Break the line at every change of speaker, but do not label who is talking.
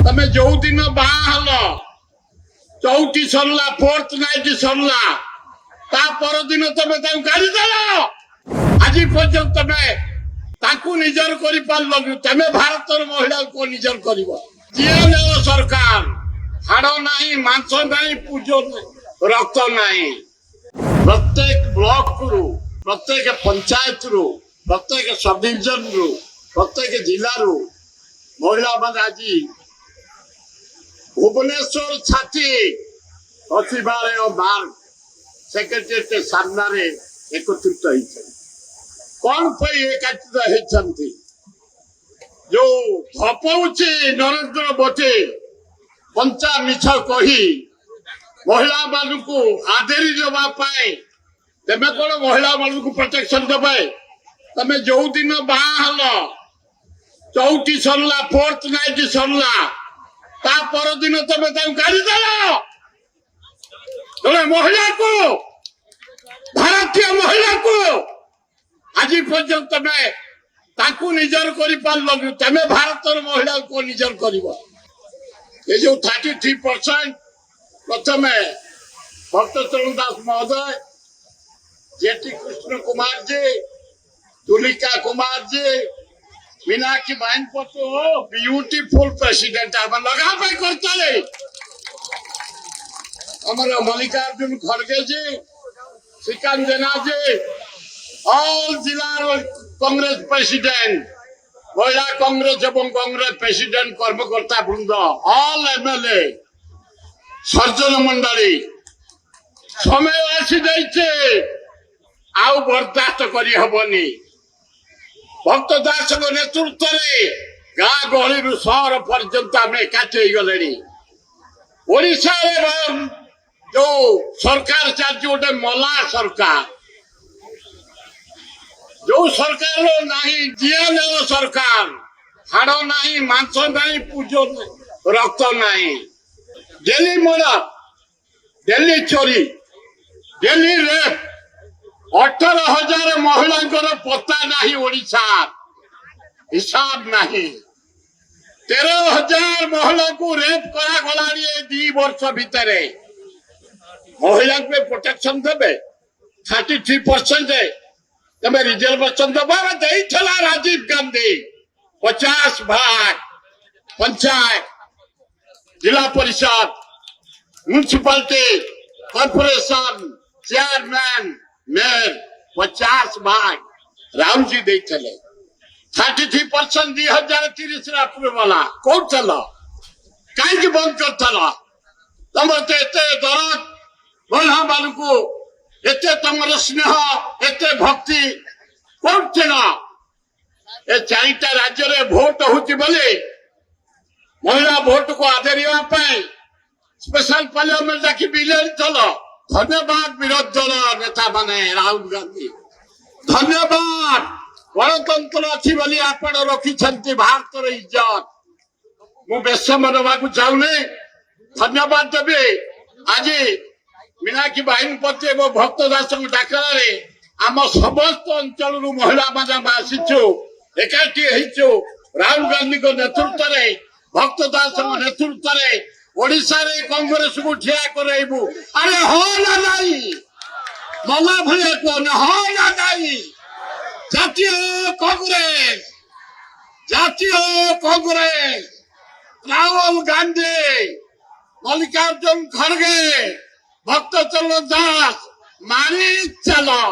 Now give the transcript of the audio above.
तमे जो दिन बाहल चौथी सरला फोर्थ नाइट सरला ता पर दिन तमे गाड़ी देल आज पर्यंत तमे ताकू निजर कर पार्ल तमे भारत महिला को निजर कर सरकार हाड़ ना मांस ना पूज रक्त ना प्रत्येक ब्लॉक रु प्रत्येक पंचायत रु प्रत्येक सब डिविजन रु प्रत्येक जिला रु महिला मान आज भुवनेश्वर छाती सचिवालय मार्ग सेक्रेटेरिएट सामने एकत्रित होती कौन एकात्रित होती जो धपाऊे नरेंद्र मोदी पंचा मिछ कही महिला मान को आदेरी देवाई तेमे कौन महिला मान को प्रोटेक्शन देवे तमे जो दिन बाहल चौथी सरला फोर्थ नाइट सरला ता पर दिन तमे गाड़ी देल तेरे महिला को भारतीय महिला को आज पर्यंत तमे ताकू निजर कर पार्ल तमे भारत महिला को निजर कर ये जो 33% प्रथम भक्त चरण दास महोदय जेटी कृष्ण कुमार जी तुलिका कुमार जी मीनाक्षी बहन पटो ब्यूटीफुल प्रेसिडेंट आम लगा करते हमारे मल्लिकार्जुन खड़गे जी श्रीकांत जेना जी ऑल जिला कांग्रेस प्रेसिडेंट महिला कांग्रेस एवं कांग्रेस प्रेसिडेंट कर्मकर्ता वृंद ऑल एमएलए सर्जन मंडली समय आसी आउ बर्दाश्त करहबनी भक्त दास नेतृत्व में गाँ गहली सहर पर्यंत आम एकाठी गले ओडिशा जो सरकार चलती गोटे मला सरकार जो सरकार नहीं जीएल सरकार हाड़ ना मांस ना पूज रक्त ना डेली मर्डर डेली चोरी डेली रेप 18,000 महिला पता नहीं ओडिशा हिसाब नहीं 13,000 महिला को रेप करा 2 वर्ष भितर महिला को प्रोटेक्शन देवे 33% तमे रिजर्वेशन दबा राजीव गांधी 50 भाग पंचायत जिला परिषद म्यूनिसिपालिटी कॉर्पोरेशन चेयरमैन मेयर 50 भाग राहुल जी दे 33% 2030 अप्रूवल कौन चल कहीं बंद कर तुम एत दरद महिला मान को एत तुम स्नेह एत भक्ति कौन ए 4टा राज्य में भोट होती महिला भोट को आदरिया स्पेशल पार्लियामेंट डाकी बिल चल धन्यवाद विरोध दल नेता माने राहुल गांधी धन्यवाद गणतंत्र अच्छी बोली आप रखी भारत इज्जत मु बेसम दवा चाहूनी धन्यवाद देवी आज मीनाक्षी बहन पति एवं भक्त दास डाकरा आम समस्त अंचल महिला मान आसीचु एकाठी राहुल गांधी नेतृत्व में भक्त दास नेतृत्व ओडिशा रे कांग्रेस को ठिया करबू अरे हो ना नहीं मला भले कौन हो ना नहीं जातीय कांग्रेस राहुल गांधी मल्लिकार्जुन खड़गे भक्त चरण दास मानी चलो।